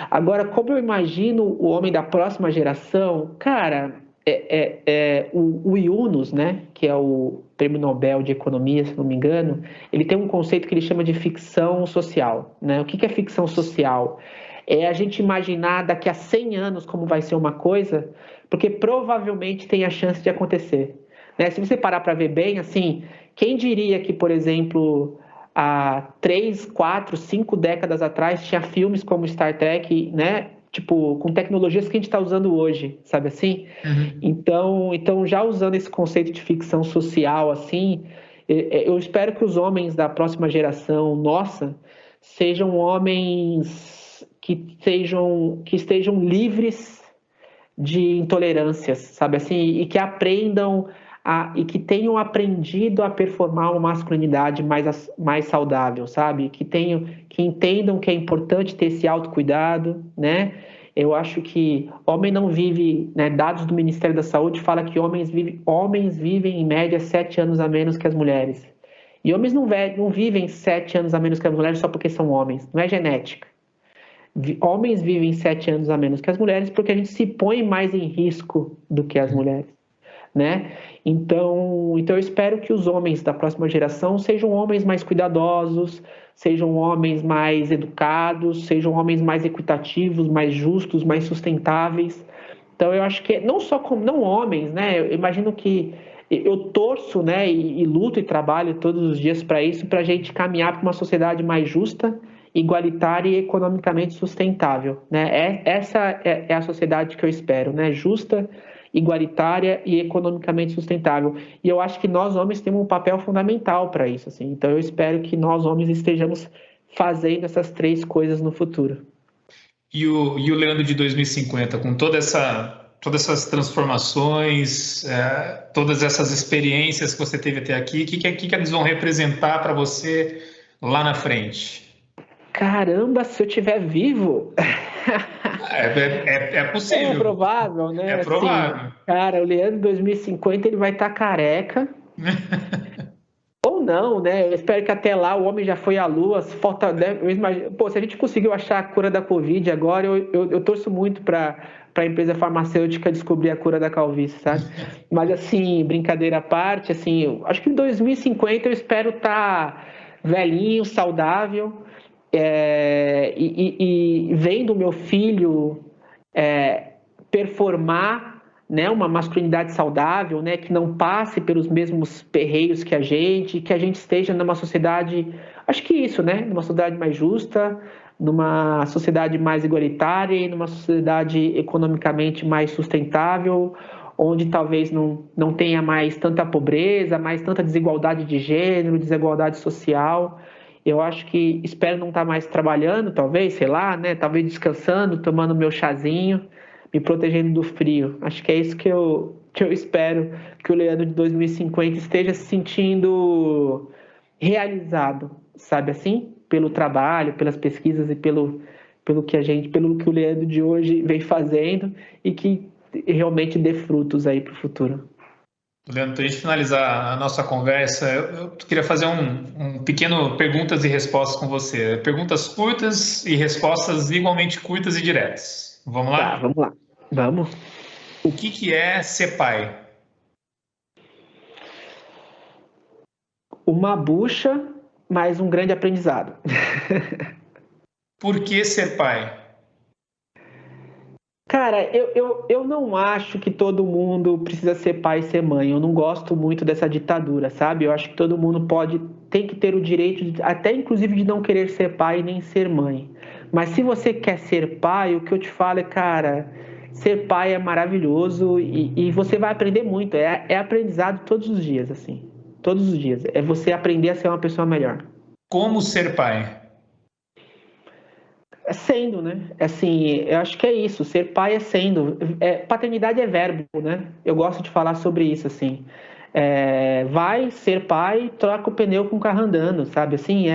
Agora, como eu imagino o homem da próxima geração, cara, o Yunus, né, que é o Prêmio Nobel de Economia, se não me engano, ele tem um conceito que ele chama de ficção social, né? O que é ficção social? É a gente imaginar daqui a 100 anos como vai ser uma coisa, porque provavelmente tem a chance de acontecer. Né? Se você parar para ver bem, assim, quem diria que, por exemplo, há 3, 4, 5 décadas atrás tinha filmes como Star Trek, né? Tipo, com tecnologias que a gente está usando hoje, sabe assim? Uhum. Então, já usando esse conceito de ficção social, assim, eu espero que os homens da próxima geração, nossa, sejam homens que estejam livres de intolerâncias, sabe assim, e que aprendam e que tenham aprendido a performar uma masculinidade mais saudável, sabe? Que entendam que é importante ter esse autocuidado, né? Eu acho que homem não vive, né? Dados do Ministério da Saúde fala que homens vivem em média 7 anos a menos que as mulheres. E homens não vivem 7 anos a menos que as mulheres só porque são homens, não é genética. Homens vivem 7 anos a menos que as mulheres porque a gente se põe mais em risco do que as mulheres, né? Então eu espero que os homens da próxima geração sejam homens mais cuidadosos, sejam homens mais educados, sejam homens mais equitativos, mais justos, mais sustentáveis. Então eu acho que não só como não homens, né? Eu imagino que eu torço, né, e luto e trabalho todos os dias para isso, para a gente caminhar para uma sociedade mais justa, igualitária e economicamente sustentável, né? Essa é a sociedade que eu espero, né? Justa, igualitária e economicamente sustentável. E eu acho que nós homens temos um papel fundamental para isso, assim. Então eu espero que nós homens estejamos fazendo essas 3 coisas no futuro. E o Leandro de 2050, com todas essas transformações, todas essas experiências que você teve até aqui, o que eles vão representar para você lá na frente? Caramba, se eu estiver vivo, É é possível, provável, é né? Assim, provável. cara, o Leandro 2050 ele vai estar careca. Ou não, né? Eu espero que até lá o homem já foi à Lua. Falta, né? Eu imagino, se a gente conseguiu achar a cura da Covid agora, eu torço muito para a empresa farmacêutica descobrir a cura da calvície, sabe? Mas assim, brincadeira à parte, assim, acho que em 2050 eu espero estar velhinho, saudável. e vendo o meu filho performar, né, uma masculinidade saudável, né, que não passe pelos mesmos perreios que a gente esteja numa sociedade, acho que isso, né, numa sociedade mais justa, numa sociedade mais igualitária, numa sociedade economicamente mais sustentável, onde talvez não tenha mais tanta pobreza, mais tanta desigualdade de gênero, desigualdade social. Eu acho que espero não estar mais trabalhando, talvez, sei lá, né, talvez descansando, tomando meu chazinho, me protegendo do frio. Acho que é isso que eu espero que o Leandro de 2050 esteja se sentindo realizado, sabe assim? Pelo trabalho, pelas pesquisas e pelo que o Leandro de hoje vem fazendo e que realmente dê frutos aí para o futuro. Leandro, para a gente finalizar a nossa conversa, eu queria fazer um pequeno perguntas e respostas com você. Perguntas curtas e respostas igualmente curtas e diretas. Vamos lá? Tá, vamos lá. Vamos. O que é ser pai? Uma bucha, mas um grande aprendizado. Por que ser pai? Cara, eu não acho que todo mundo precisa ser pai e ser mãe. Eu não gosto muito dessa ditadura, sabe? Eu acho que todo mundo tem que ter o direito, até inclusive de não querer ser pai nem ser mãe. Mas se você quer ser pai, o que eu te falo é, cara, ser pai é maravilhoso e você vai aprender muito. É aprendizado todos os dias, assim. Todos os dias. É você aprender a ser uma pessoa melhor. Como ser pai? Sendo, né? Assim, eu acho que é isso. Ser pai é sendo. Paternidade é verbo, né? Eu gosto de falar sobre isso, assim. Vai ser pai, troca o pneu com o carro andando, sabe? Assim,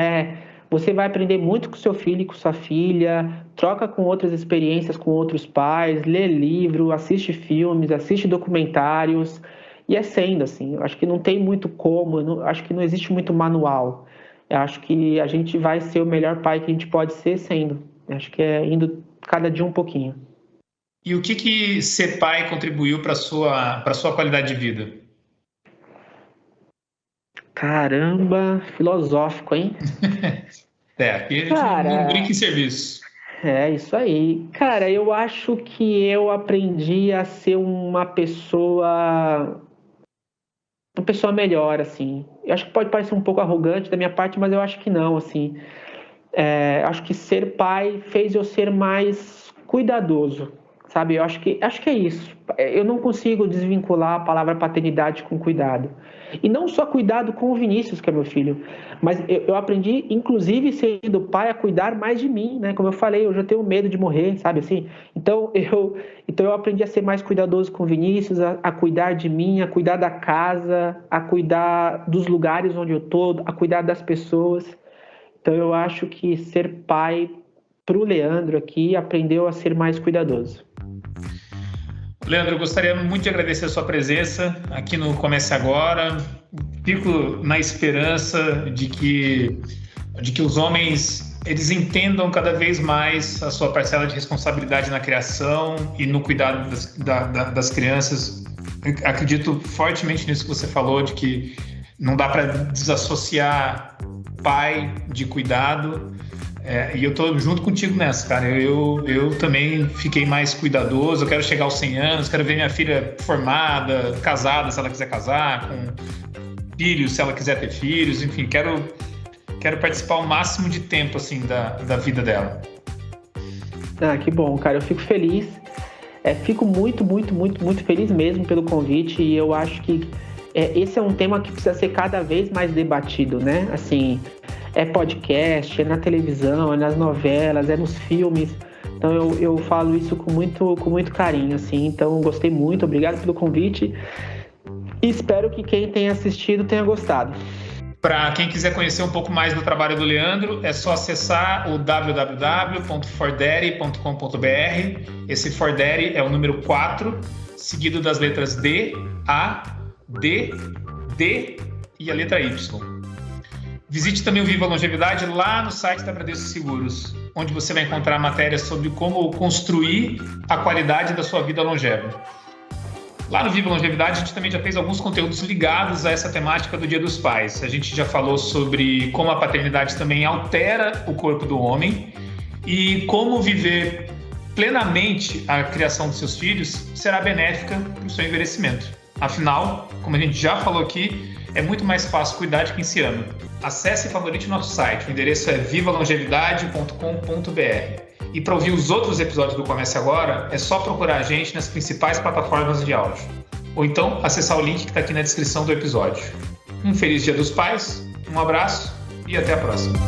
você vai aprender muito com seu filho e com sua filha, troca com outras experiências com outros pais, lê livro, assiste filmes, assiste documentários, e é sendo, assim. Eu acho que não tem muito como, acho que não existe muito manual. Eu acho que a gente vai ser o melhor pai que a gente pode ser sendo. Acho que é indo cada dia um pouquinho. E o que ser pai contribuiu para a sua qualidade de vida? Caramba, filosófico, hein? Aqui a gente não brinca em serviço. É isso aí. Cara, eu acho que eu aprendi a ser uma pessoa melhor, assim. Eu acho que pode parecer um pouco arrogante da minha parte, mas eu acho que não, assim. Acho que ser pai fez eu ser mais cuidadoso, sabe? Eu acho que é isso. Eu não consigo desvincular a palavra paternidade com cuidado. E não só cuidado com o Vinícius, que é meu filho, mas eu aprendi, inclusive, sendo pai, a cuidar mais de mim, né? Como eu falei, eu já tenho medo de morrer, sabe assim? Então eu aprendi a ser mais cuidadoso com o Vinícius, a cuidar de mim, a cuidar da casa, a cuidar dos lugares onde eu estou, a cuidar das pessoas. Então eu acho que ser pai para o Leandro aqui aprendeu a ser mais cuidadoso. Leandro, eu gostaria muito de agradecer a sua presença aqui no Comece Agora. Fico na esperança de que os homens eles entendam cada vez mais a sua parcela de responsabilidade na criação e no cuidado das crianças. Eu acredito fortemente nisso que você falou, de que não dá para desassociar pai de cuidado, e eu tô junto contigo nessa, cara. Eu também fiquei mais cuidadoso. Eu quero chegar aos 100 anos, quero ver minha filha formada, casada, se ela quiser casar, com filhos, se ela quiser ter filhos, enfim, quero participar o máximo de tempo, assim, da vida dela. Que bom, cara, eu fico feliz, fico muito, muito, muito, muito feliz mesmo pelo convite, e eu acho que esse é um tema que precisa ser cada vez mais debatido, né? Assim, podcast, na televisão, nas novelas, nos filmes. Então eu falo isso com muito carinho, assim. Então gostei muito, obrigado pelo convite e espero que quem tenha assistido tenha gostado. Para quem quiser conhecer um pouco mais do trabalho do Leandro, é só acessar o www.fordaddy.com.br. Esse Fordaddy é o número 4, seguido das letras D, A, D, D e a letra Y. Visite também o Viva Longevidade lá no site da Bradesco Seguros, onde você vai encontrar matérias sobre como construir a qualidade da sua vida longeva. Lá no Viva Longevidade, a gente também já fez alguns conteúdos ligados a essa temática do Dia dos Pais. A gente já falou sobre como a paternidade também altera o corpo do homem e como viver plenamente a criação dos seus filhos será benéfica para o seu envelhecimento. Afinal, como a gente já falou aqui, é muito mais fácil cuidar de quem se ama. Acesse e favorite o nosso site, o endereço é vivalongevidade.com.br. E para ouvir os outros episódios do Comece Agora, é só procurar a gente nas principais plataformas de áudio. Ou então, acessar o link que está aqui na descrição do episódio. Um feliz Dia dos Pais, um abraço e até a próxima.